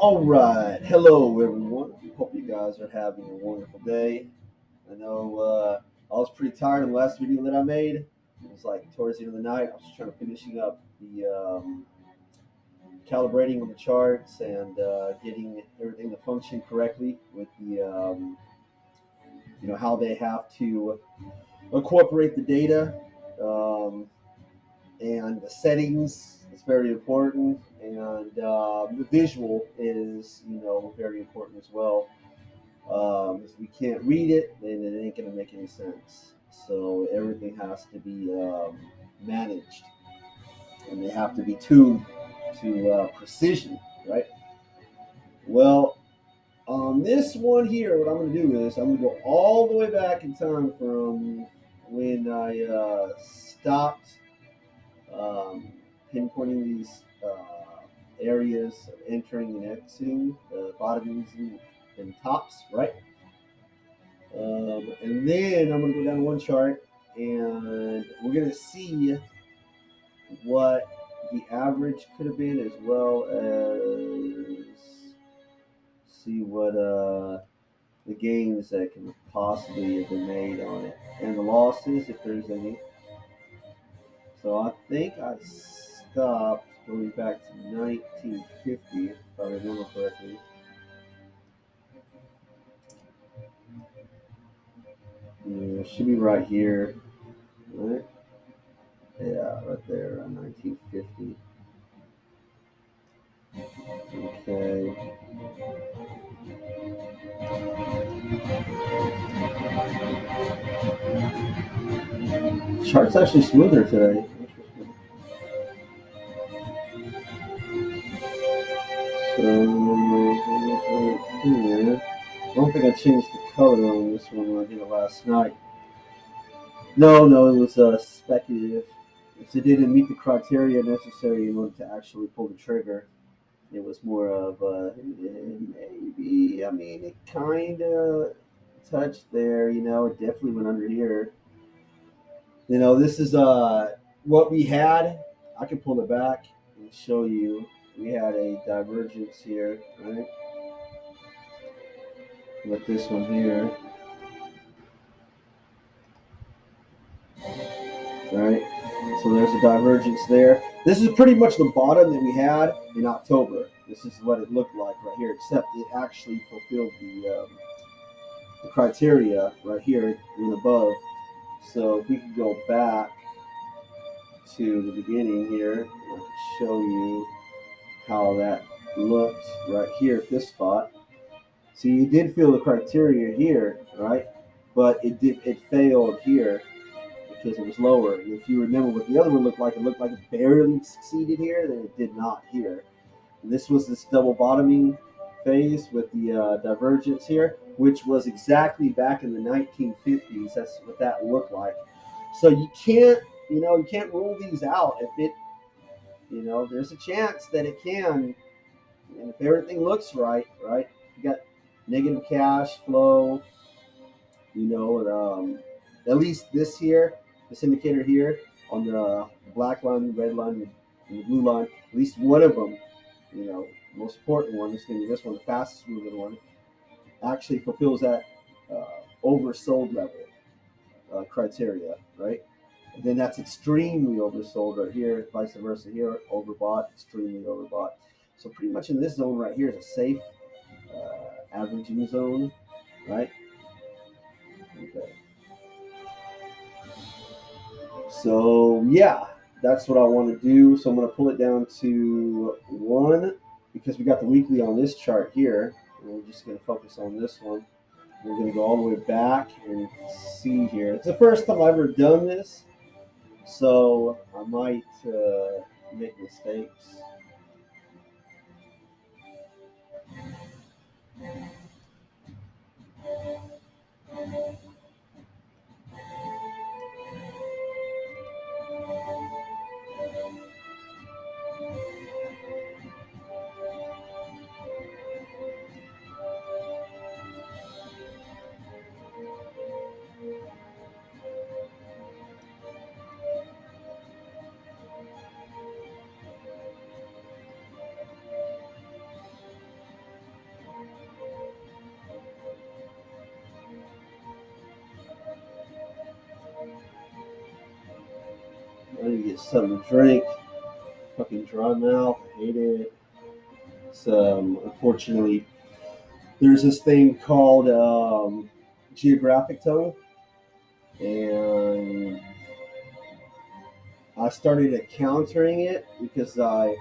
All right. Hello, everyone. Hope you guys are having a wonderful day. I know I was pretty tired in the last video that I made. It was like towards the end of the night. I was just trying to finishing up the calibrating on the charts and getting everything to function correctly with the how they have to incorporate the data um, and the settings is very important, and the visual is very important as well. If we can't read it, then it ain't gonna make any sense. So everything has to be managed, and they have to be tuned to precision, right? Well, on this one here, what I'm going to do is I'm going to go all the way back in time from when I stopped um, pinpointing these areas of entering and exiting, bottomings and tops, right? And then I'm going to go down one chart and we're going to see what the average could have been as well as see what the gains that can possibly have been made on it and the losses if there's any. So I think I stopped going back to 1950 if I remember correctly. Yeah, it should be right here, right? Yeah, right there, around 1950. Okay. Chart's actually smoother today. So, here. I don't think I changed the color on this one when I did it last night. No, it was speculative. It didn't meet the criteria necessary in order to actually pull the trigger. It was more of maybe. I mean, it kind of touched there. It definitely went under here. This is what we had. I can pull it back and show you. We had a divergence here, right? With this one here, right? So there's a divergence there. This is pretty much the bottom that we had in October. This is what it looked like right here, except it actually fulfilled the criteria right here and above. So if we could go back to the beginning here, I can show you how that looked right here at this spot. So you did fill the criteria here, right? But it failed here because it was lower. And if you remember what the other one looked like, it looked like it barely succeeded here, then it did not here. And this was this double bottoming phase with the divergence here, which was exactly back in the 1950s. That's what that looked like. So you can't rule these out. If it, there's a chance that it can, and if everything looks right, right, you got negative cash flow, you know, at least this indicator here on the black line, the red line, and the blue line, at least one of them, the most important one is going to be this one, the fastest moving one, actually fulfills that oversold level criteria, right? And then that's extremely oversold right here, vice versa here, overbought, extremely overbought. So pretty much in this zone right here is a safe averaging zone, right? Okay. So yeah, that's what I want to do. So I'm going to pull it down to one because we got the weekly on this chart here. And we're just going to focus on this one. We're going to go all the way back and see here. It's the first time I've ever done this, so I might make mistakes. I need to get something to drink. Fucking dry mouth. I hate it. It's unfortunately there's this thing called geographic tone, and I started encountering it because I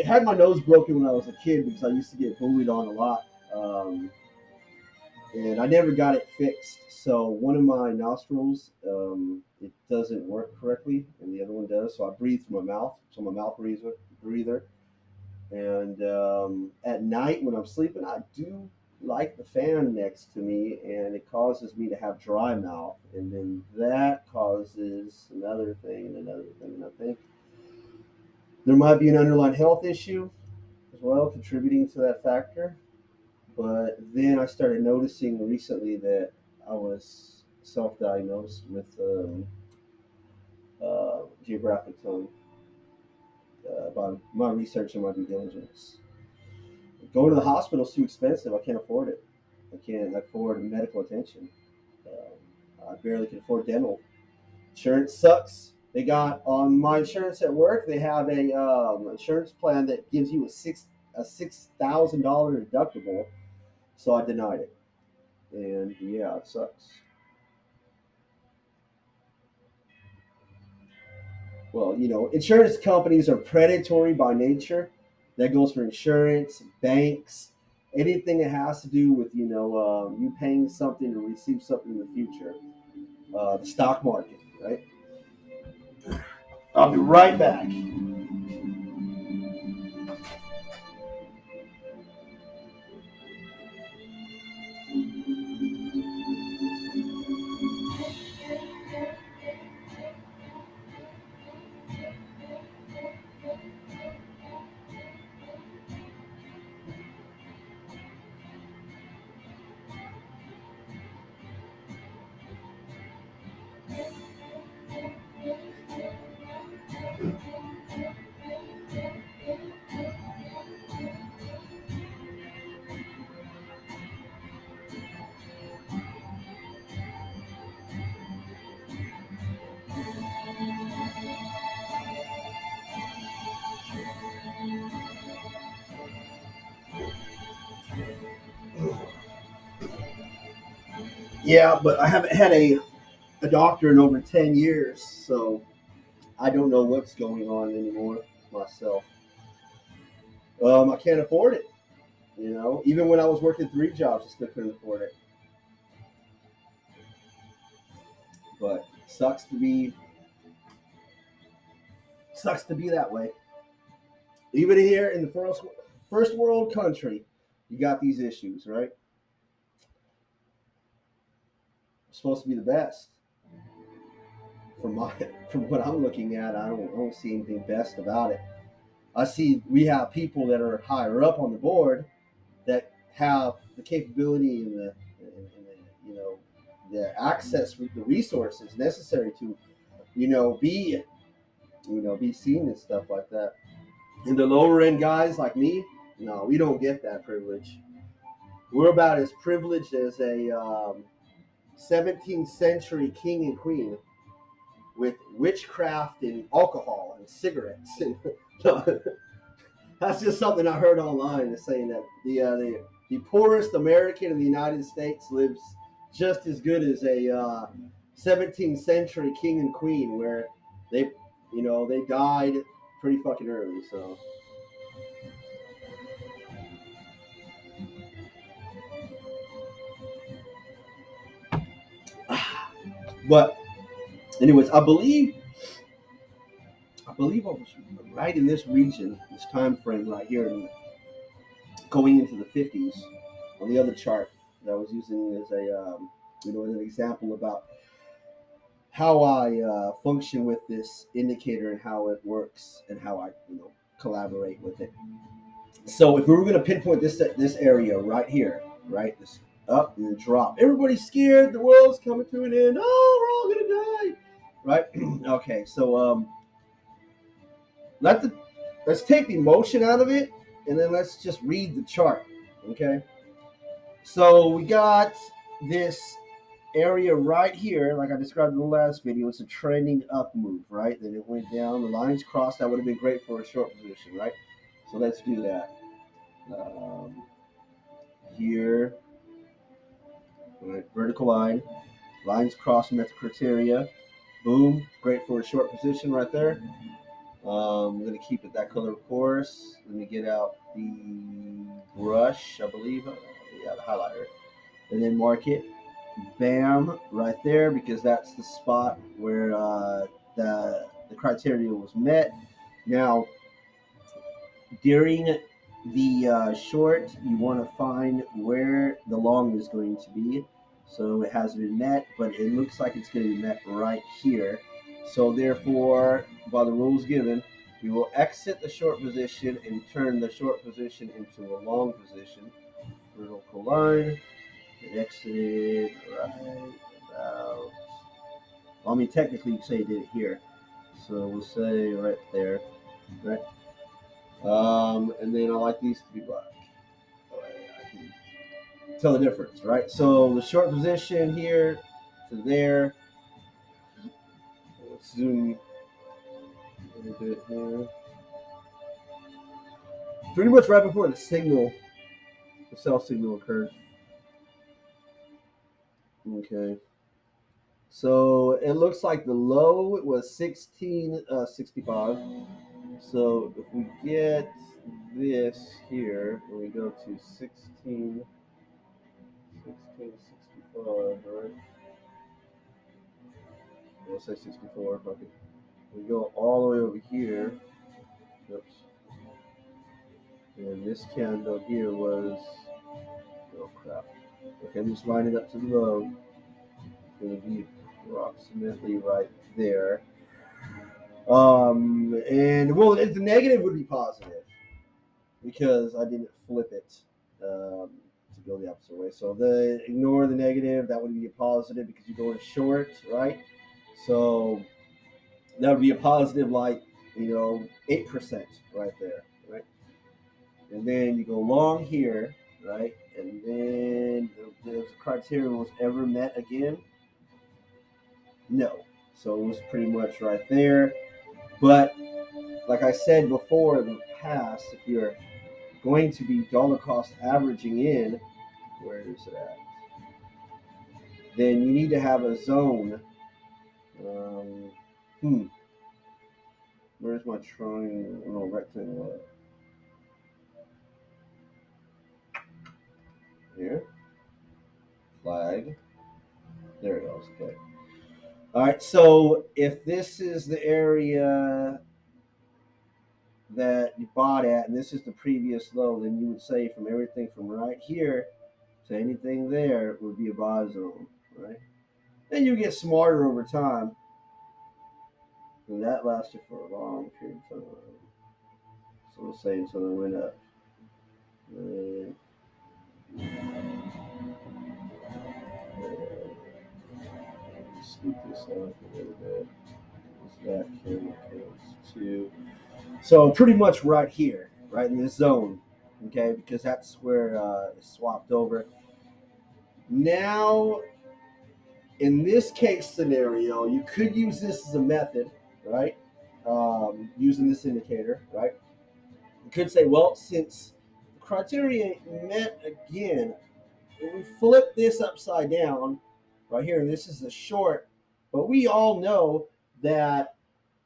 had my nose broken when I was a kid because I used to get bullied on a lot. Um, and I never got it fixed. So one of my nostrils, it doesn't work correctly, and the other one does. So I breathe through my mouth. So I'm a mouth breather. And at night when I'm sleeping, I do like the fan next to me, and it causes me to have dry mouth, and then that causes another thing and another thing. And I think there might be an underlying health issue as well, contributing to that factor. But then I started noticing recently that I was self-diagnosed with geographic tone by my research and my due diligence. Going to the hospital is too expensive. I can't afford it. I can't afford medical attention. I barely can afford dental. Insurance sucks. They got on my insurance at work. They have a insurance plan that gives you a $6,000 deductible. So I denied it, and yeah, it sucks. Well, insurance companies are predatory by nature. That goes for insurance, banks, anything that has to do with you paying something to receive something in the future. The stock market, right? I'll be right back. Yeah, but I haven't had a doctor in over 10 years, so I don't know what's going on anymore myself. I can't afford it. Even when I was working three jobs, I still couldn't afford it. But sucks to be that way. Even here in the first world country, you got these issues, right? We're supposed to be the best. From my from what I'm looking at, I don't see anything best about it. I see we have people that are higher up on the board that have the capability and the the access with the resources necessary to be be seen and stuff like that. And the lower end guys like me, no, we don't get that privilege. We're about as privileged as a 17th century king and queen with witchcraft and alcohol and cigarettes. And that's just something I heard online is saying that the poorest American in the United States lives just as good as a 17th century king and queen, where they they died pretty fucking early. So, but anyways, I believe I was right in this region, this time frame right here, going into the 50s on the other chart that I was using as an example about how I function with this indicator and how it works and how I collaborate with it. So if we were going to pinpoint this area right here, right, this up and then drop, everybody's scared, the world's coming to an end. Oh, we're all gonna die, right? Okay, so let the let's take the emotion out of it, and then let's just read the chart. Okay, so we got this area right here, like I described in the last video, it's a trending up move, right? Then it went down, the lines crossed. That would have been great for a short position, right? So let's do that. Here, right, vertical line, lines crossed met the criteria. Boom, great for a short position right there. I'm going to keep it that color, of course. Let me get out the brush, I believe. Yeah, the highlighter. And then mark it. Bam, right there, because that's the spot where the criteria was met. Now, during the short, you want to find where the long is going to be. So it has been met, but it looks like it's going to be met right here. So therefore, by the rules given, we will exit the short position and turn the short position into a long position. Vertical line, it exited right about. Well, I mean, technically, you say it did it here. So we'll say right there, right? And then I like these to be black. I can tell the difference, right? So the short position here to there. Let's zoom a little bit here. Pretty much right before the signal, the sell signal occurred. Okay. So it looks like the low was 1665. So if we get this here, when we go to 1665, right? We'll say 64. Okay. We go all the way over here. Oops. And this candle here was, oh crap. Okay, I'm just lining up to the low. It's going to be approximately right there. And well, the negative would be positive because I didn't flip it to go the opposite way. So ignore the negative. That would be a positive because you're going short, right? So that would be a positive, like 8% right there, right? And then you go long here, right? And then the criteria was ever met again. No, so it was pretty much right there. But like I said before in the past, if you're going to be dollar cost averaging in, where is it at? Then you need to have a zone. Where's my triangle, rectangle? Here. Flag. There it goes. Okay. All right. So if this is the area that you bought at, and this is the previous low, then you would say from everything from right here to anything there would be a buy zone, right? And you get smarter over time. And that lasted for a long period of time. So we'll say until it went up. Scoop this up a little bit. That kills two. So pretty much right here, right in this zone, okay, because that's where it's swapped over. Now, in this case scenario, you could use this as a method, right? Using this indicator, right? You could say, well, since the criteria met again, if we flip this upside down right here, and this is the short, but we all know that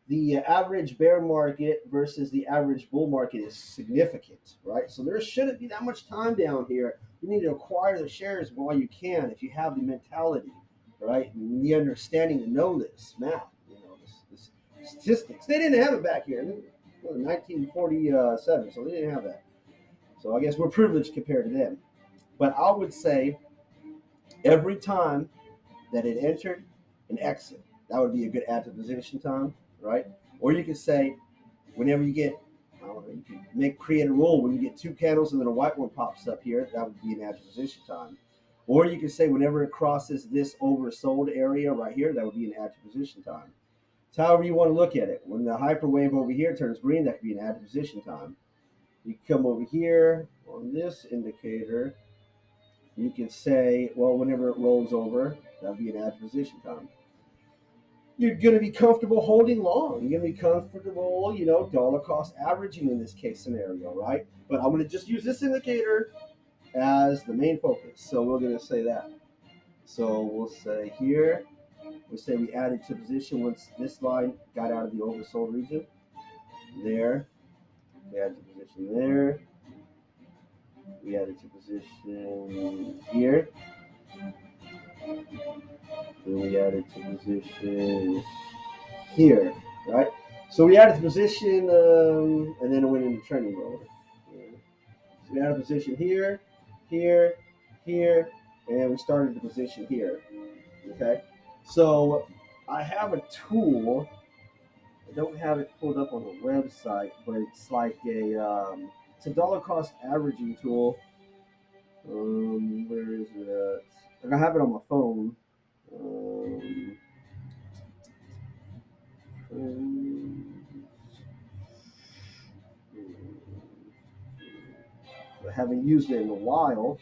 the average bear market versus the average bull market is significant, right? So there shouldn't be that much time down here. You need to acquire the shares while you can if you have the mentality, right? And the understanding to know this math, this statistics. They didn't have it back here in 1947, so they didn't have that. So I guess we're privileged compared to them. But I would say every time that it entered and exit, that would be a good add to position time, right? Or you could say, whenever you get, I don't know, you can create a rule when you get two candles and then a white one pops up here, that would be an add to position time. Or you could say whenever it crosses this oversold area right here, that would be an add to position time. So however you want to look at it. When the hyperwave over here turns green, that could be an add to position time. You come over here on this indicator, you can say, well, whenever it rolls over, that'll be an add position time. You're going to be comfortable holding long. You're going to be comfortable, dollar cost averaging in this case scenario, right? But I'm going to just use this indicator as the main focus. So we're going to say that. So we'll say here, we'll say we added to position once this line got out of the oversold region. There, we added to position there. We added to position here. Then we added to position here, right? So we added to position, and then it went into trending mode. So we added a position here, here, here, and we started the position here. Okay, so I have a tool. I don't have it pulled up on the website, but it's like it's a dollar cost averaging tool. Where is it at? Like I have it on my phone. I haven't used it in a while.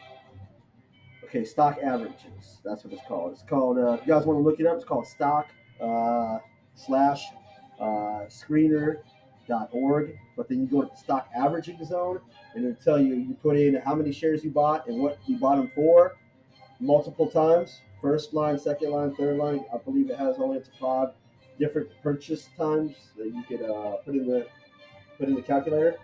Okay, stock averages. That's what it's called. It's called, if you guys want to look it up, it's called stock slash screener.org. But then you go to the stock averaging zone, and it'll tell you, you put in how many shares you bought and what you bought them for multiple times. First line, second line, third line. I believe it has only up to 5 different purchase times that you could put in the calculator.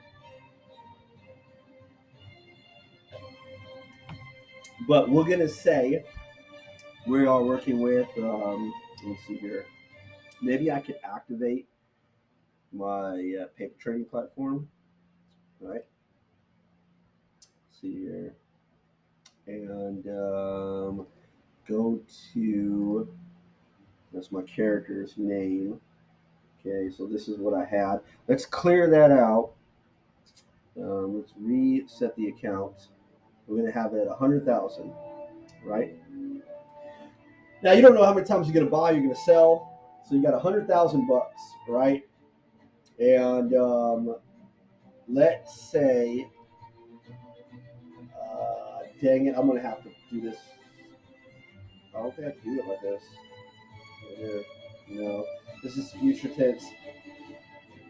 But we're gonna say we are working with. Let me see here. Maybe I could activate my paper trading platform. Right. Let's see here, and go to. That's my character's name. Okay, so this is what I had. Let's clear that out. Let's reset the account. We're going to have it at 100,000, right? Now you don't know how many times you're going to buy, you're going to sell. So you got 100,000 bucks, right? And let's say, dang it, I'm going to have to do this. I don't think I can do it like this. Here, no, this is future tense.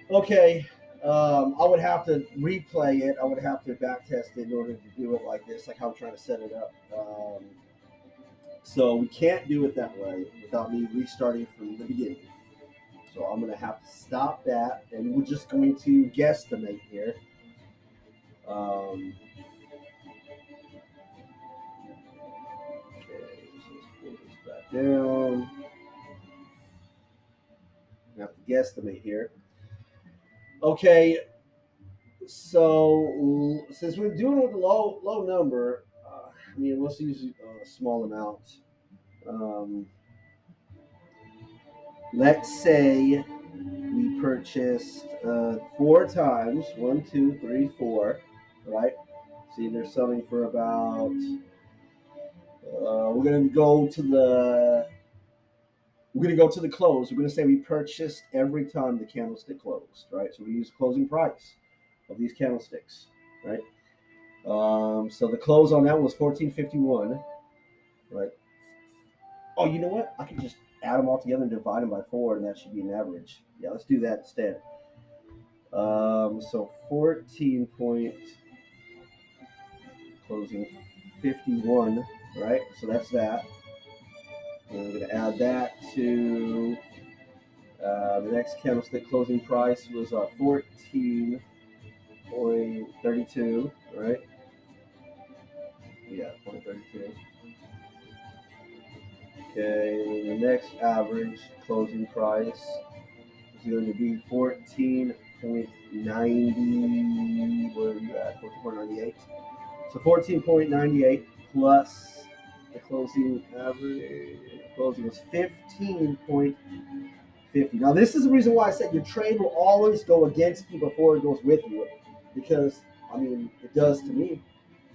Okay, I would have to replay it. I would have to back test it in order to do it like this, like how I'm trying to set it up. So we can't do it that way without me restarting from the beginning. So I'm going to have to stop that, and we're just going to guesstimate here. Okay, so let's pull this back down. I have to guesstimate here. Okay, so since we're doing it with a low number, I mean, let's use a small amount. Let's say we purchased 4 times, 1, 2, 3, 4, right? See, they're selling for about. We're gonna go to the. We're gonna go to the close. We're gonna say we purchased every time the candlestick closed, right? So we use closing price of these candlesticks, right? So the close on that was 14.51, right? Oh, you know what? I can just add them all together and divide them by 4, and that should be an average. Yeah, let's do that instead. So 14 point closing 51, right? So that's that. And I'm going to add that to the next candlestick closing price was 14.32, right? Yeah, 0.32. Okay, the next average closing price is going to be 14.90. Where are you at? 14.98. So 14.98 plus the closing average. Closing was 15.50. Now this is the reason why I said your trade will always go against you before it goes with you, because I mean it does to me.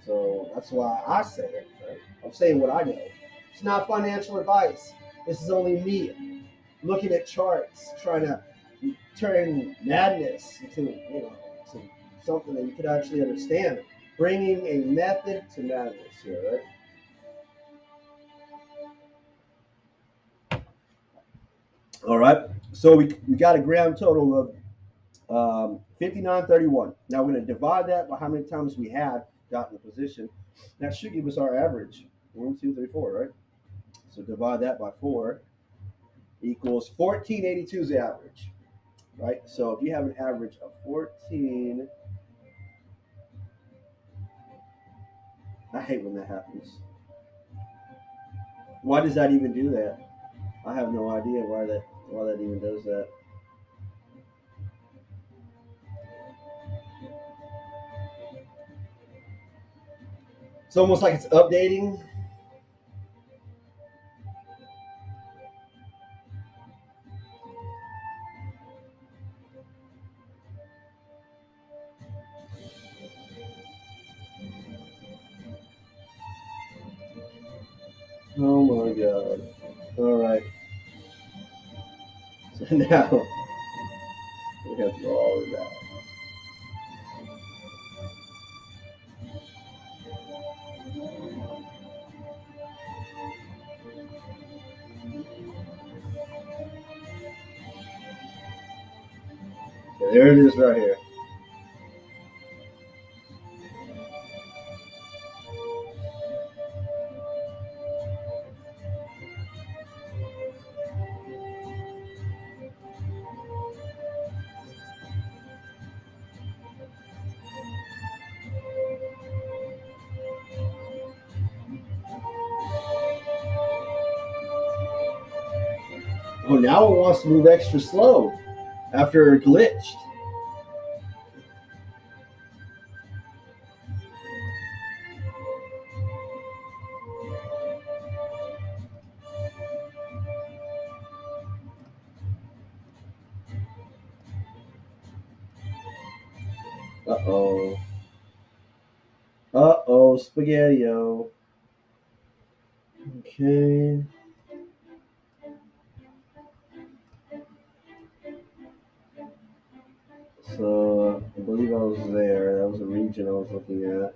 So that's why I say it. Right? I'm saying what I know. It's not financial advice. This is only me looking at charts, trying to turn madness into something that you could actually understand. Bringing a method to madness here, right? All right. So we got a grand total of 59.31. Now we're going to divide that by how many times we had gotten the position. That should give us our average. 1, 2, 3, 4, right? So divide that by 4 equals 1482 is the average, right? So if you have an average of 14, I hate when that happens. Why does that even do that? I have no idea why that even does that. It's almost like it's updating. Oh my god. All right. So now we have to go all of that. Okay, there it is right here. Oh, now it wants to move extra slow after it glitched. Uh oh. Uh oh, spaghetti-o. Okay. So I believe I was there. That was a region I was looking at.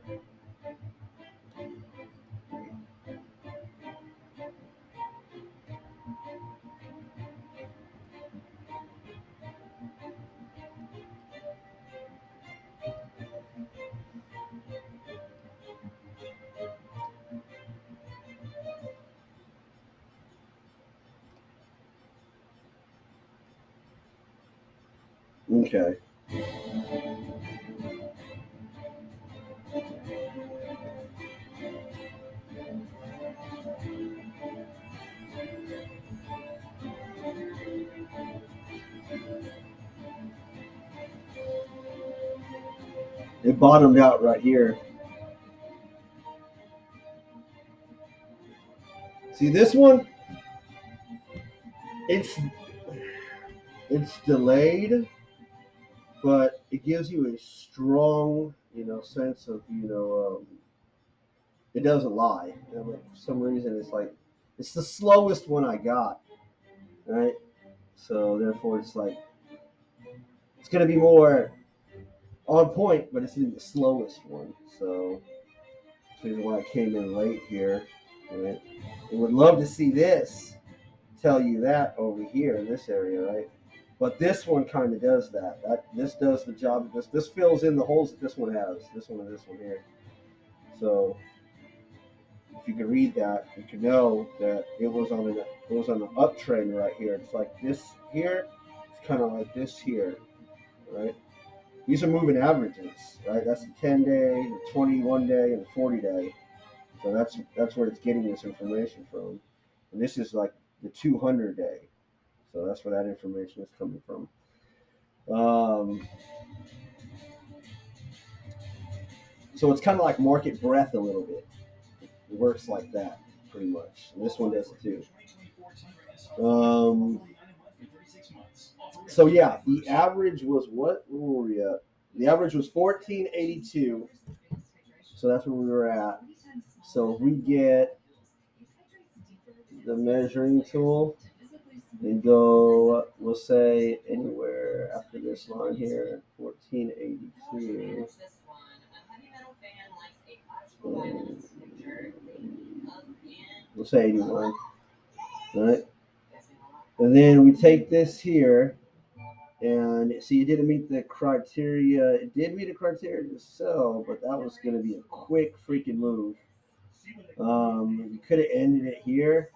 Okay. It bottomed out right here. See this one? It's it's delayed, but it gives you a strong, sense of, it doesn't lie. For some reason, it's like it's the slowest one I got, right? So therefore, it's like it's gonna be more on point, but it's the slowest one. So that's the reason why I came in late here. Right? I would love to see this tell you that over here in this area, right? But this one kind of does that. This does the job. This fills in the holes that this one has. This one and this one here. So if you could read that, you could know that it was on an uptrend right here. It's like this here. It's kind of like this here, right? These are moving averages, right? That's the 10-day, the 21-day, and the 40-day. So that's where it's getting this information from. And this is like the 200-day. So that's where that information is coming from. Um, so it's kind of like market breadth a little bit. It works like that, pretty much. And this one does it too. Um, so yeah, the average was what? Where were we at? The average was 1482. So that's where we were at. So if we get the measuring tool and go, we'll say anywhere after this line here, 1482. We'll say 81. All right. And then we take this here, and see, it didn't meet the criteria. It did meet the criteria to sell, but that was going to be a quick freaking move. You could have ended it here,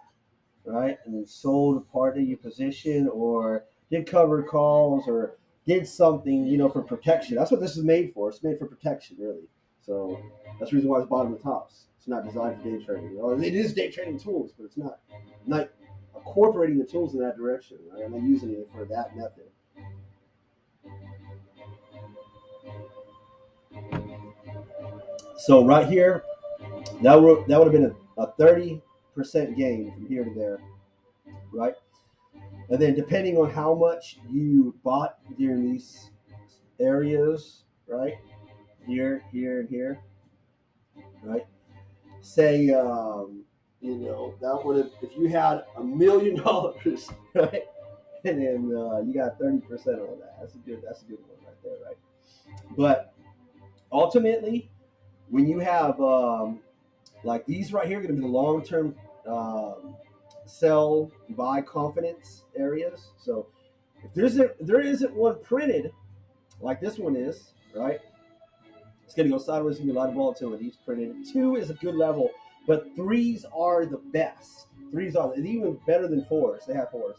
right? And then sold a part of your position, or did cover calls, or did something, for protection. That's what this is made for. It's made for protection, really. So that's the reason why it's bottom of the tops. It's not designed for day trading. Well, it is day trading tools, but it's not incorporating the tools in that direction. Right? I'm not using it for that method. So right here, that would have been a 30% gain from here to there, right? And then depending on how much you bought during these areas, right? Here, here, and here, right? Say, that would have, if you had $1 million, right? And then you got 30% on that. That's a good one right there, right? But ultimately, when you have like these right here, are going to be the long term um, sell buy confidence areas. So if there isn't one printed like this one is, right? It's going to go sideways. It's going to be a lot of volatility. It's printed. Two is a good level, but threes are the best. Threes are even better than fours. They have fours.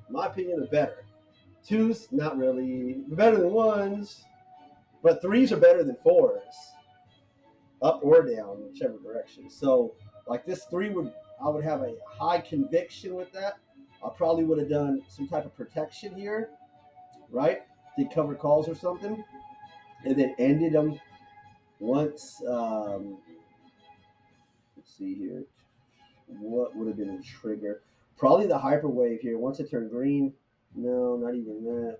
In my opinion, they're better. Twos, not really. They're better than ones, but threes are better than fours, up or down, whichever direction. So, like this I would have a high conviction with that. I probably would have done some type of protection here, right? Did cover calls or something, and then ended them once. Let's see here. What would have been a trigger? Probably the hyperwave here. Once it turned green. No, not even that.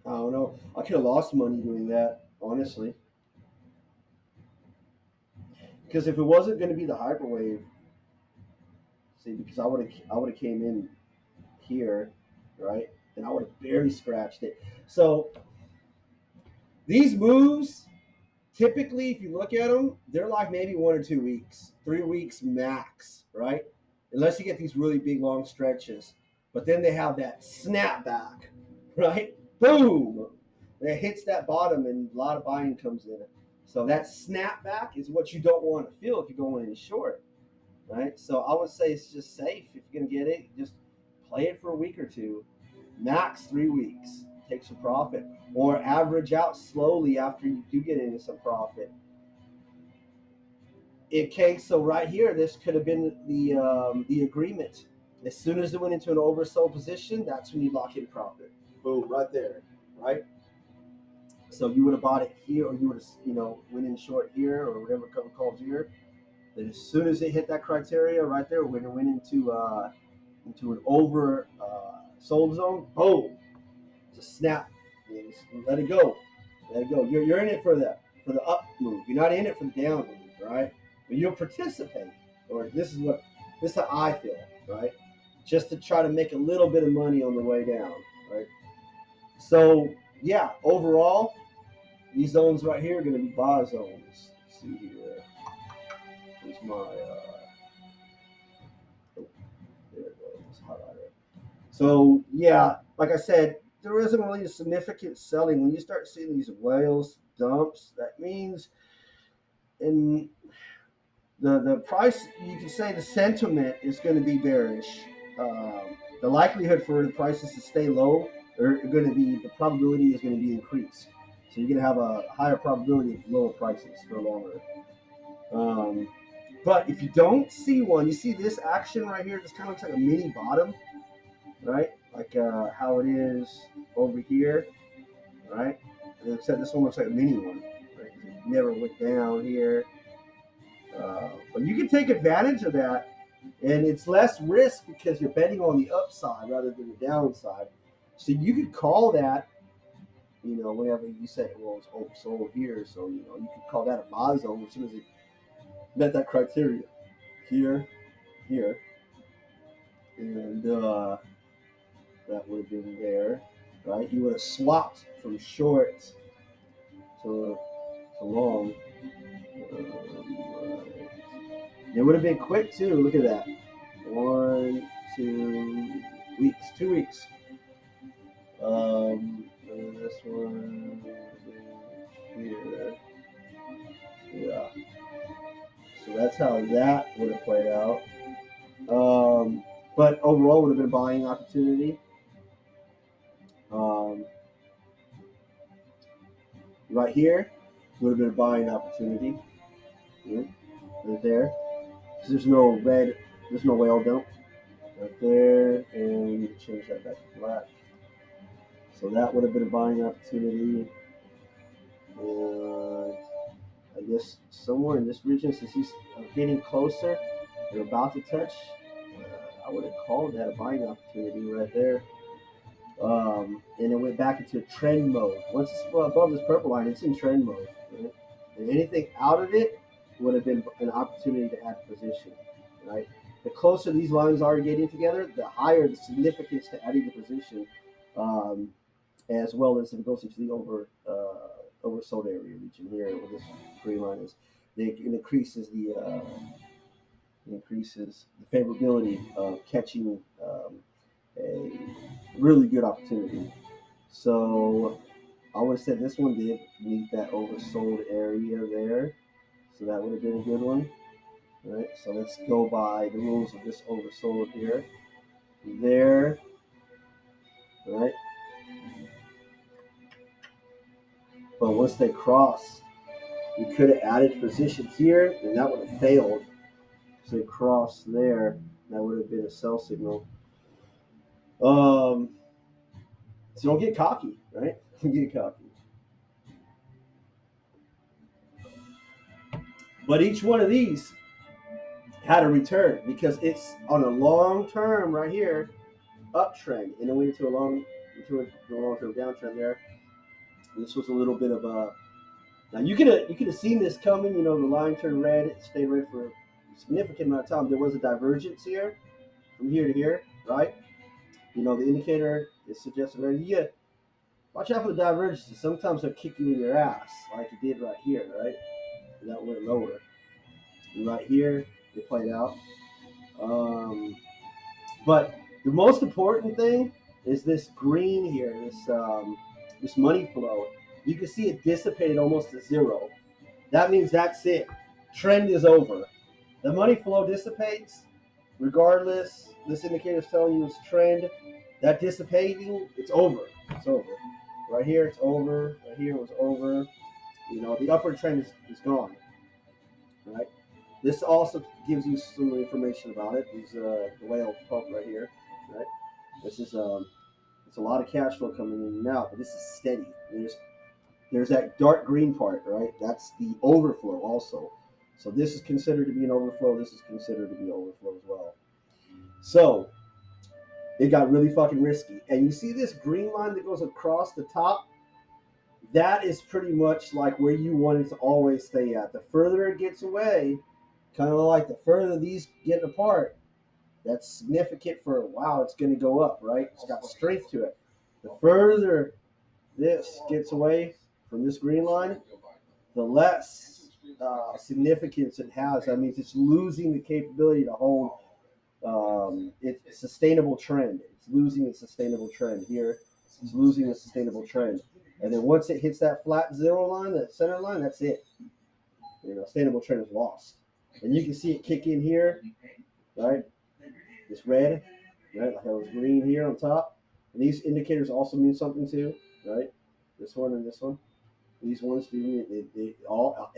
I don't know. I could have lost money doing that, honestly. Because if it wasn't going to be the hyperwave, see, because I would have came in here, right, and I would have barely scratched it. So these moves, typically, if you look at them, they're like maybe 1 or 2 weeks, 3 weeks max, right? Unless you get these really big long stretches. But then they have that snapback, right? Boom! And it hits that bottom, and a lot of buying comes in. So that snapback is what you don't want to feel if you're going in short, right? So I would say it's just safe if you're gonna get it. Just play it for a week or two, max 3 weeks. Take some profit, or average out slowly after you do get into some profit. Okay, so right here, this could have been the agreement. As soon as it went into an oversold position, that's when you lock in profit. Boom, right there, right? So you would have bought it here, or you would have went in short here, or whatever cover calls here. Then as soon as it hit that criteria right there, when it went into an over sold zone, boom, it's a snap. Let it go, let it go. You're in it for the up move. You're not in it for the down move, right? But you'll participate. Or this is how I feel, right? Just to try to make a little bit of money on the way down, right? So yeah, overall, these zones right here are going to be buy zones. Let's see here. Here's my oh, there it goes, highlighter. So yeah, like I said, there isn't really a significant selling. When you start seeing these whales dumps, that means in the price, you can say the sentiment is going to be bearish. The likelihood for the prices to stay low are going to be, the probability is going to be increased. So you're going to have a higher probability of lower prices for longer. Um, but if you don't see one, you see this action right here. This kind of looks like a mini bottom, right? Like how it is over here, right? Except this one looks like a mini one. Right? It never went down here. But you can take advantage of that, and it's less risk because you're betting on the upside rather than the downside. So you could call that, whenever you said, well, it's oversold here, so you could call that a buy zone as soon as it met that criteria. Here, here, and that would have been there, right? You would have swapped from short to long. It would have been quick too. Look at that. 1, 2 weeks. 2 weeks. This one here. Yeah. So that's how that would have played out. But overall, would have been a buying opportunity. Right here would have been a buying opportunity. Yeah, right there. So there's no red. There's no whale dump. Right there, and we need to change that back to black. So that would have been a buying opportunity. And I guess somewhere in this region, since he's getting closer, they're about to touch. I would have called that a buying opportunity right there. And it went back into trend mode. Once it's above this purple line, it's in trend mode. Right? And anything out of it would have been an opportunity to add position. Right? The closer these lines are getting together, the higher the significance to adding the position, as well as if it goes into the oversold area region here, where this green line is. It increases the favorability of catching a really good opportunity. So I would have said this one did meet that oversold area there. So that would have been a good one. Right? So let's go by the rules of this oversold here. There. Right? But once they cross, we could have added position here, and that would have failed. So they cross there, that would have been a sell signal. So don't get cocky, right? Don't get cocky. But each one of these had a return because it's on a long term right here uptrend, and then we went to a long term downtrend there. This was a little bit of a. Now you could have seen this coming. You know, the line turned red. It stayed red for a significant amount of time. There was a divergence here, from here to here, right? You know, the indicator is suggesting that you watch out for the divergences. Sometimes they'll kick you in your ass, like it did right here, right? And that went lower. And right here, it played out. But the most important thing is this green here, this money flow. You can see it dissipated almost to zero. That means that's it. Trend is over. The money flow dissipates. Regardless, this indicator is telling you it's trend. That dissipating, it's over. It's over. Right here, it's over. Right here, it was over. You know, the upward trend is gone. Right? This also gives you some information about it. These the whale pump right here. Right? This is it's a lot of cash flow coming in and out, but this is steady. There's that dark green part, right? That's the overflow also. So this is considered to be an overflow. This is considered to be overflow as well. So it got really fucking risky. And you see this green line that goes across the top? That is pretty much like where you want it to always stay at. The further it gets away, kind of like the further these get apart, that's significant for, wow, it's going to go up, right? It's got strength to it. The further this gets away from this green line, the less significance it has. That means it's losing the capability to hold its sustainable trend. It's losing its sustainable trend here. It's losing the sustainable trend. And then once it hits that flat zero line, that center line, that's it. You know, sustainable trend is lost. And you can see it kick in here, right? This red, right? Like that was green here on top. And these indicators also mean something too, right? This one and this one. These ones do. They all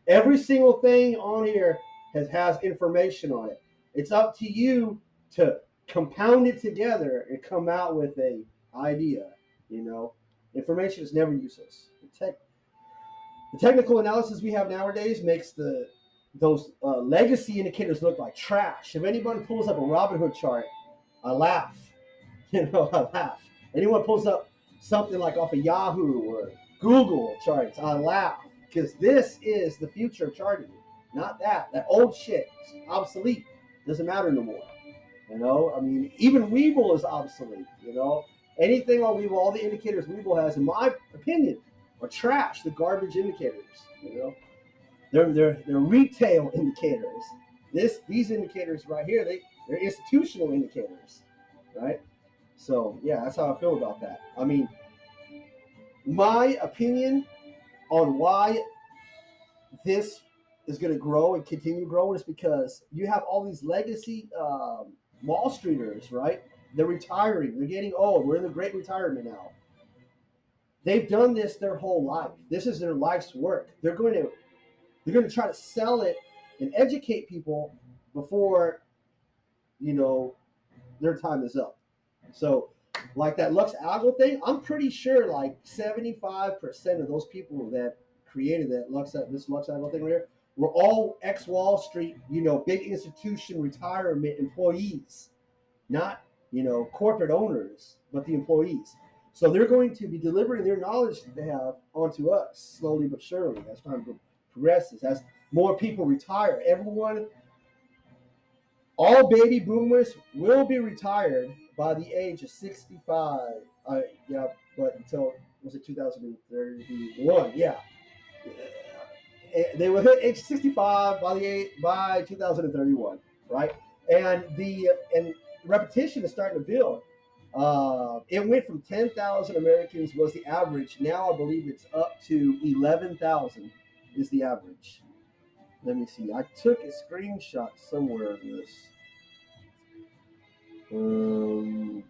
every single thing on here has information on it. It's up to you to compound it together and come out with a idea. You know, information is never useless. The technical analysis we have nowadays makes those legacy indicators look like trash. If anybody pulls up a Robinhood chart, I laugh. You know, I laugh. Anyone pulls up something like off of Yahoo or Google charts, I laugh, because this is the future of charting, not that. That old shit is obsolete. Doesn't matter no more. You know, I mean, even Webull is obsolete. You know, anything on Webull, all the indicators Webull has, in my opinion, are trash. The garbage indicators. You know, They're retail indicators. These indicators right here, they're institutional indicators, right? So yeah, that's how I feel about that. I mean, my opinion on why this is going to grow and continue growing is because you have all these legacy Wall Streeters, right? They're retiring. They're getting old. We're in the great retirement now. They've done this their whole life. This is their life's work. They're going to try to sell it and educate people before you know their time is up. So, like that Lux Algo thing, I'm pretty sure like 75% of those people that created this Lux Algo thing right here were all ex Wall Street, big institution retirement employees, not corporate owners, but the employees. So they're going to be delivering their knowledge that they have onto us slowly but surely as time progresses, as more people retire. All baby boomers will be retired by the age of 65. Yeah, but until, was it 2031? Yeah. They will hit age 65 by 2031, right? And repetition is starting to build. It went from 10,000 Americans was the average. Now I believe it's up to 11,000 is the average. Let me see. I took a screenshot somewhere of this. Let's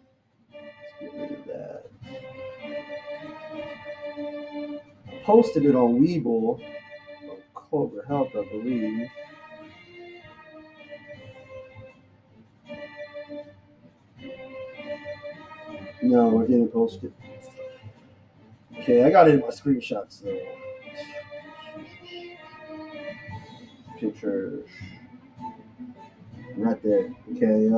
get rid of that. Posted it on Weeble, on Clover Health, I believe. No, I didn't post it. Okay, I got it in my screenshots though. Pictures. Right there. Okay,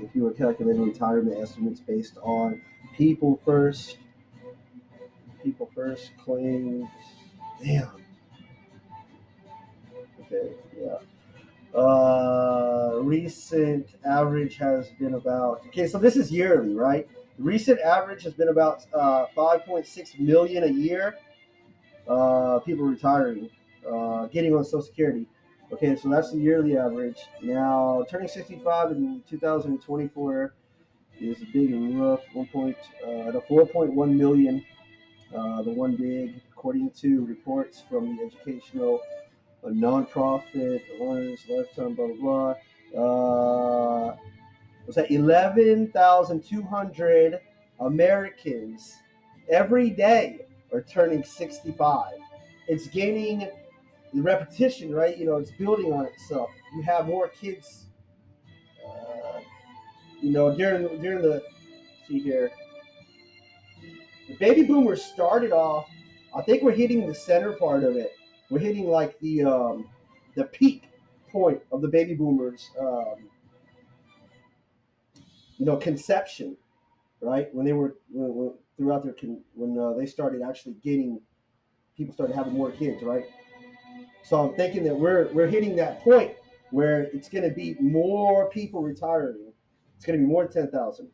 if you were calculating retirement estimates based on people first, people first claims. Damn. Okay, yeah. Recent average has been about, okay, so this is yearly, right? Recent average has been about 5.6 million a year. People retiring, getting on Social Security. Okay, so that's the yearly average. Now, turning 65 in 2024 is big and rough. The 4.1 million. The one big, according to reports from the educational a nonprofit, Alliance, Lifetime, blah blah blah. Was that 11,200 Americans every day are turning 65? It's gaining the repetition, right? It's building on itself. You have more kids, uh, during the, see here, the baby boomers started off. I think we're hitting the center part of it. We're hitting like the peak point of the baby boomers, conception, right? When they were throughout when they started actually getting, people started having more kids, right? So I'm thinking that we're hitting that point where it's going to be more people retiring. It's going to be more than 10,000.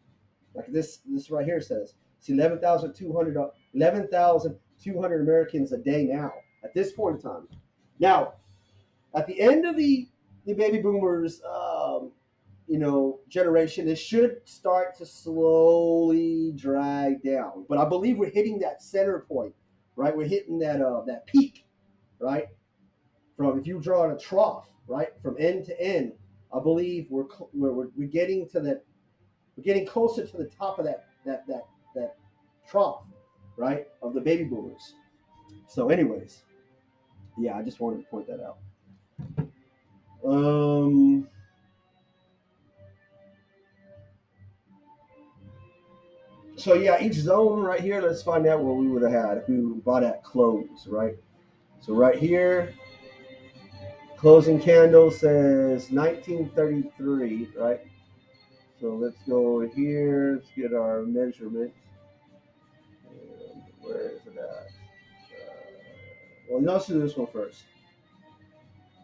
Like this right here says, it's 11,200 Americans a day now at this point in time. Now, at the end of the baby boomers, generation, it should start to slowly drag down. But I believe we're hitting that center point, right? We're hitting that peak, right? From, if you draw on a trough, right, from end to end, I believe we're getting to that. We're getting closer to the top of that trough, right, of the baby boomers. So, anyways, yeah, I just wanted to point that out. Um, so yeah, each zone right here. Let's find out what we would have had if we bought at close, right? So right here, closing candle says 1933, right? So let's go here. Let's get our measurement. And where is it at? Well, let's do this one first,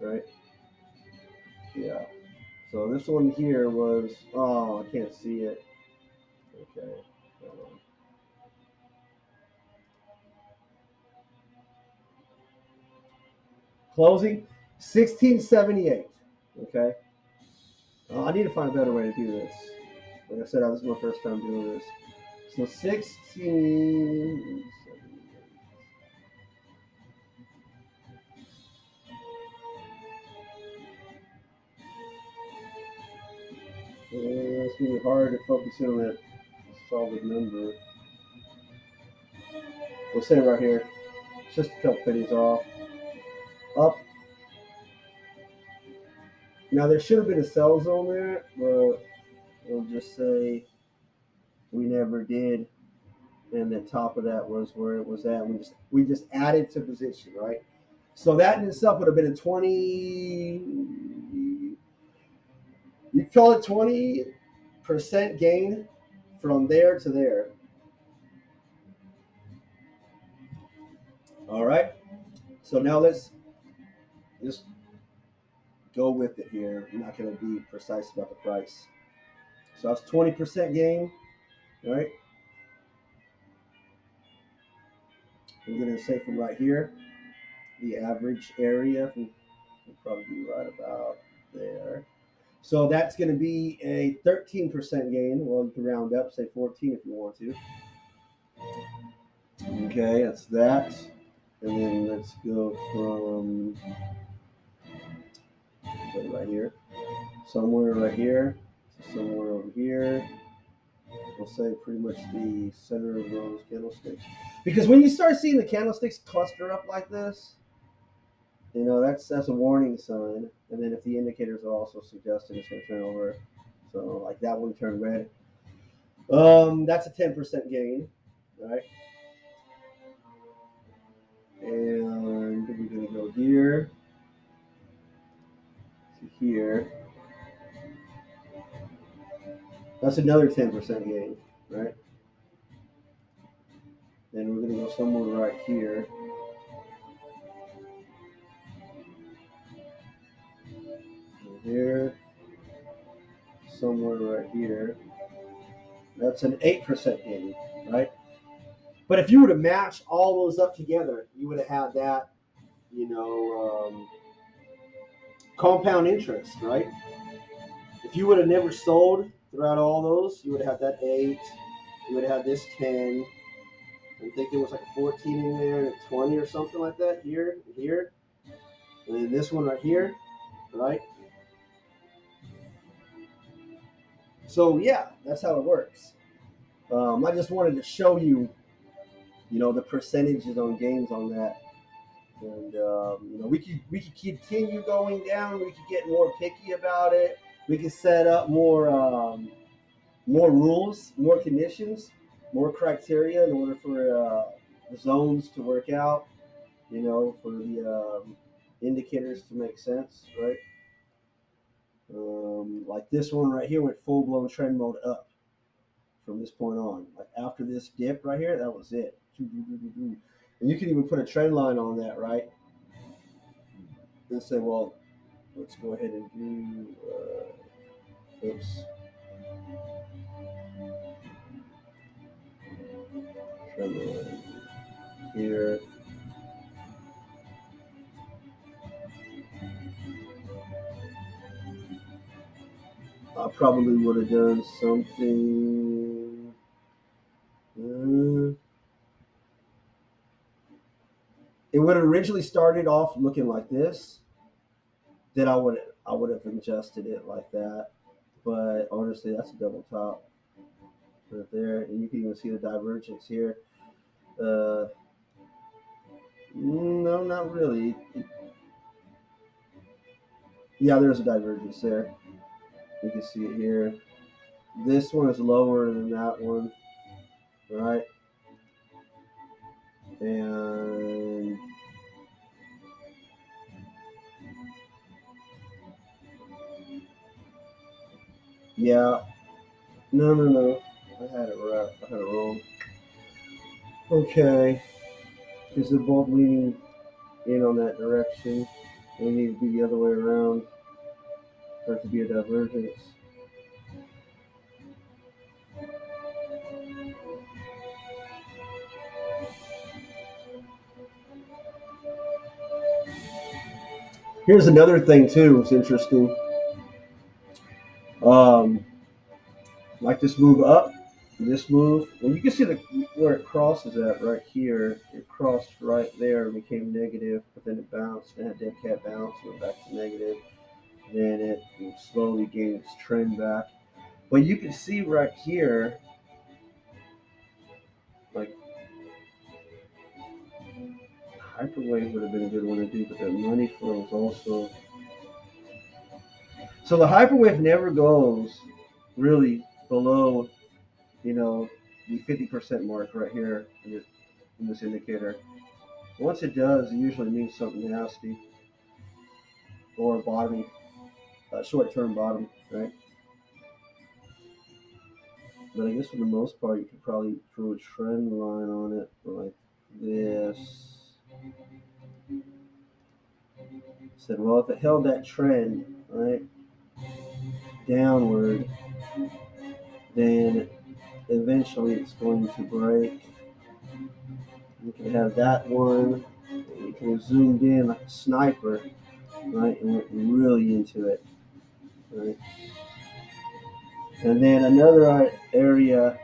right? Yeah. So this one here was, oh, I can't see it. Okay. Closing 1678. Okay. I need to find a better way to do this. Like I said, this is my first time doing this. So 1678. It's going to be hard to focus in on that solid number. We'll say right here. It's just a couple pennies off. Up. Now there should have been a sell zone there, but we'll just say we never did. And the top of that was where it was at. We just added to position, right? So that in itself would have been a 20. You call it 20% gain from there to there. All right. So now let's just go with it here. I'm not going to be precise about the price. So that's 20% gain. All right. I'm going to say from right here, the average area will probably be right about there. So that's going to be a 13% gain. Well, you can round up, say 14 if you want to. Okay, that's that. And then let's go from right here, somewhere right here, to somewhere over here. We'll say pretty much the center of those candlesticks. Because when you start seeing the candlesticks cluster up like this, that's a warning sign. And then if the indicators are also suggesting it's going to turn over, so like that one turned red, that's a 10% gain, right? And we're going to go here to here. That's another 10% gain, right? Then we're going to go somewhere right here. Here, somewhere right here. That's an 8% gain, right? But if you were to match all those up together, you would have had that, compound interest, right? If you would have never sold throughout all those, you would have had that 8. You would have had this 10. I think there was like a 14 in there and a 20 or something like that here and here. And then this one right here, right? So yeah, that's how it works. I just wanted to show you, the percentages on gains on that, and we could continue going down. We could get more picky about it. We could set up more rules, more conditions, more criteria in order for the zones to work out. For the indicators to make sense, right? Like this one right here went full blown trend mode up from this point on. Like after this dip right here, that was it. And you can even put a trend line on that, right? And say, well, let's go ahead and do. Oops. Trend line here. I probably would have done something. It would have originally started off looking like this. Then I would have adjusted it like that. But honestly, that's a double top right there, and you can even see the divergence here. No, not really. Yeah, there's a divergence there. You can see it here. This one is lower than that one, right? And yeah, no. I had it right. I had it wrong. Okay, because they're both leaning in on that direction. They need to be the other way around for it to be a divergence. Here's another thing too. It's interesting. Um, like this move up, this move. Well, you can see the where it crosses at right here. It crossed right there and became negative, but then it bounced and had dead cat bounce, went back to negative. Then it slowly gained its trend back. But you can see right here, like hyperwave would have been a good one to do, but the money flow is also. So the hyperwave never goes really below, you know, the 50% mark right here in this indicator. Once it does, it usually means something nasty or a bottoming, a short-term bottom, right? But I guess for the most part, you could probably draw a trend line on it like this. Said, well, if it held that trend, right, downward, then eventually it's going to break. You can have that one. You can zoom in like a sniper, right, and went really into it, right. And then another area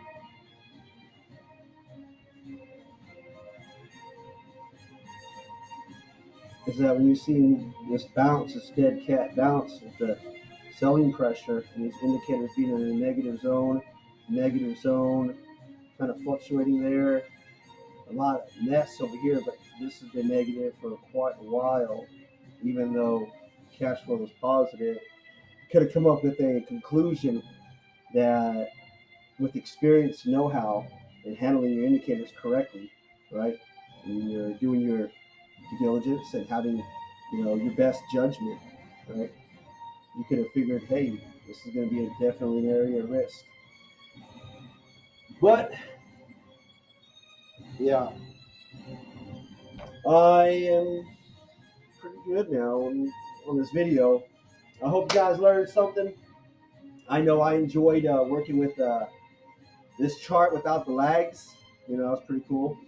is that when you see this bounce, this dead cat bounce with the selling pressure and these indicators being in a negative zone, kind of fluctuating there. A lot of mess over here, but this has been negative for quite a while, even though cash flow was positive. Could have come up with a conclusion that with experience, know-how, and handling your indicators correctly, right? And you're doing your due diligence and having, your best judgment, right? You could have figured, hey, this is going to be definitely an area of risk. But yeah, I am pretty good now on this video. I hope you guys learned something. I know I enjoyed working with this chart without the lags. It's pretty cool.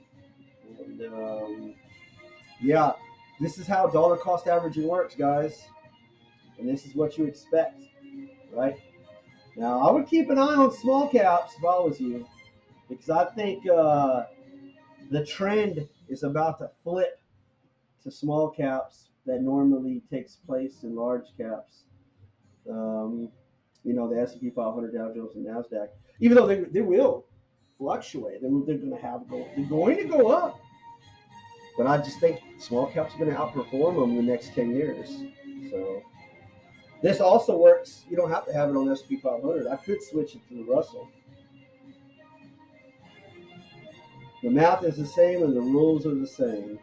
And yeah, this is how dollar cost averaging works, guys. And this is what you expect, right? Now, I would keep an eye on small caps if I was you, because I think the trend is about to flip to small caps that normally takes place in large caps. Um, the S&P 500, Dow Jones, and Nasdaq. Even though they will fluctuate, they're going to go up. But I just think small caps are going to outperform them in the next 10 years. So this also works. You don't have to have it on S&P 500. I could switch it to the Russell. The math is the same and the rules are the same.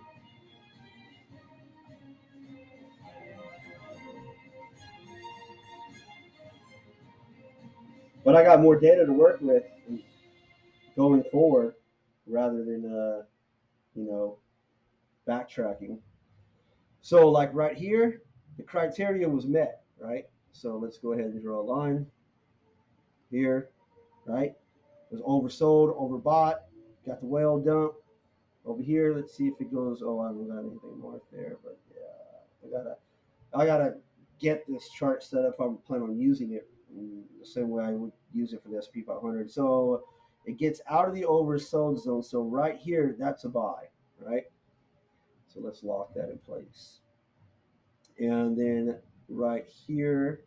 But I got more data to work with going forward rather than you know backtracking. So like right here, the criteria was met, right? So let's go ahead and draw a line here, right? It was oversold, overbought, got the whale dump. Over here, let's see if it goes. Oh, I haven't got anything north there, but yeah, I gotta get this chart set up if I'm planning on using it the same way I would use it for the SP 500. So it gets out of the oversold zone. So right here, that's a buy, right? So let's lock that in place. And then right here,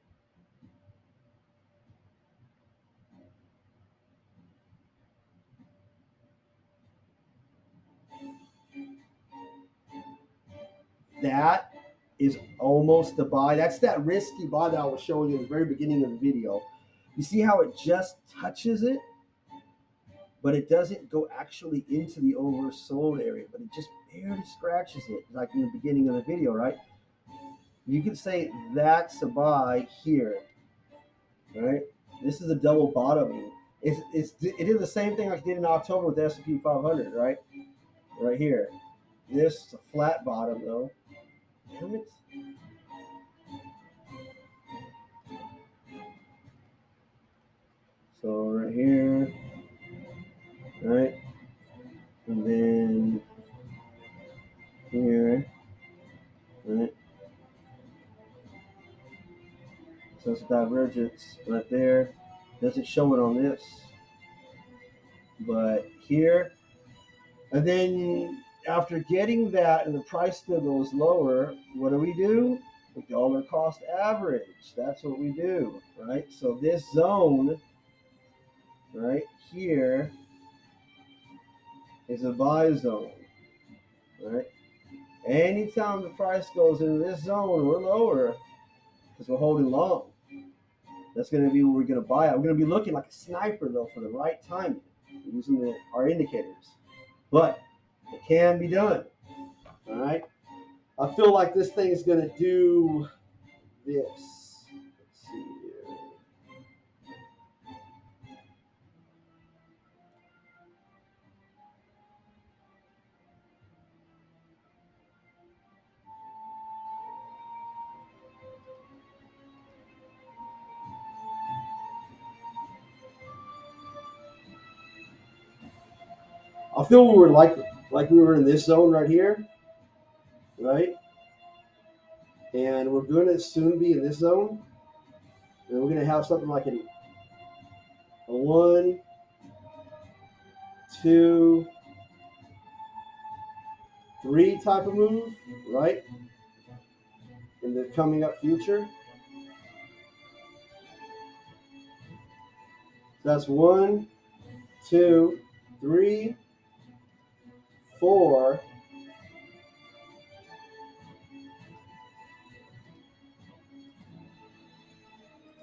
that is almost a buy. That's that risky buy that I was showing you at the very beginning of the video. You see how it just touches it, but it doesn't go actually into the oversold area, but it just barely scratches it, like in the beginning of the video, right? You can say that's a buy here, right? This is a double bottoming. It did the same thing like it did in October with the S&P 500, right? Right here. This is a flat bottom though. Damn it. So right here, right? And then here, right? So it's a divergence right there. Doesn't show it on this, but here. And then after getting that and the price still goes lower, what do? We dollar cost average. That's what we do, right? So this zone right here is a buy zone, right? Anytime the price goes into this zone or lower, because we're holding long, that's going to be where we're going to buy it. We're going to be looking like a sniper, though, for the right timing, using our indicators. But it can be done, all right? I feel like this thing is going to do this. Let's see here. I feel we were like we were in this zone right here, right? And we're going to soon be in this zone, and we're going to have something like a 1, 2, 3 type of move, right? In the coming up future. So that's 1, 2, 3, 4.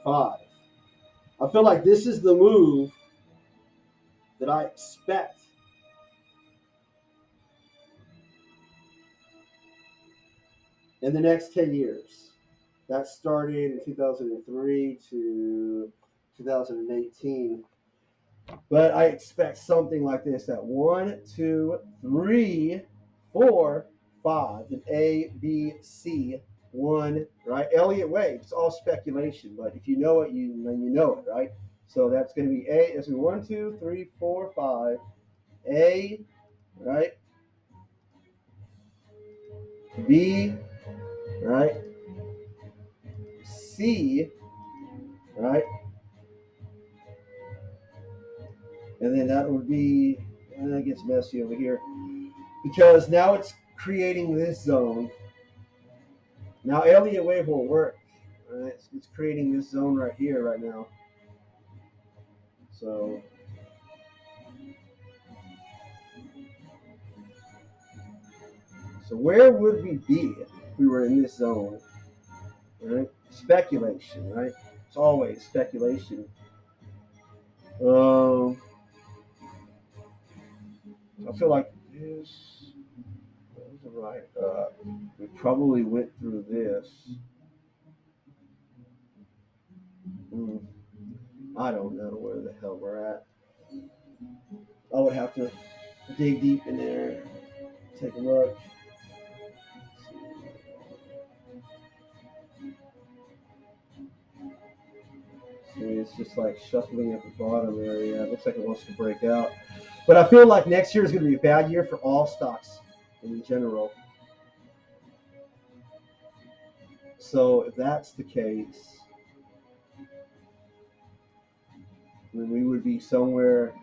5. I feel like this is the move that I expect in the next 10 years. That started in 2003 to 2018. But I expect something like this at 1, 2, 3, 4, 5, and A, B, C, 1, right? Elliott wave. It's all speculation, but if you know it, you know it, right? So that's going to be A. That's 1, 2, 3, 4, 5. A, right? B, right? C, right? And then that would be, and that gets messy over here because now it's creating this zone. Now Elliott wave will work. Right? It's creating this zone right here, right now. So where would we be if we were in this zone? Right? Speculation, right? It's always speculation. I feel like this was right. We probably went through this. I don't know where the hell we're at. I would have to dig deep in there, take a look. See, it's just like shuffling at the bottom area. It looks like it wants to break out. But I feel like next year is going to be a bad year for all stocks in general. So if that's the case, then we would be somewhere.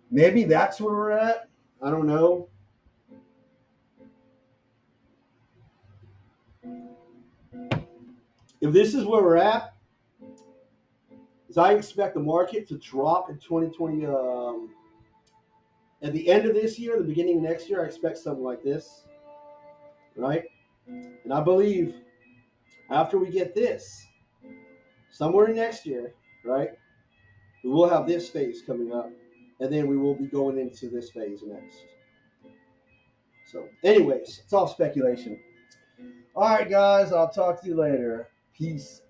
Maybe that's where we're at. I don't know. If this is where we're at, is I expect the market to drop in 2020. At the end of this year, the beginning of next year, I expect something like this, right? And I believe after we get this, somewhere next year, right, we will have this phase coming up, and then we will be going into this phase next. So, anyways, it's all speculation. All right, guys, I'll talk to you later. Peace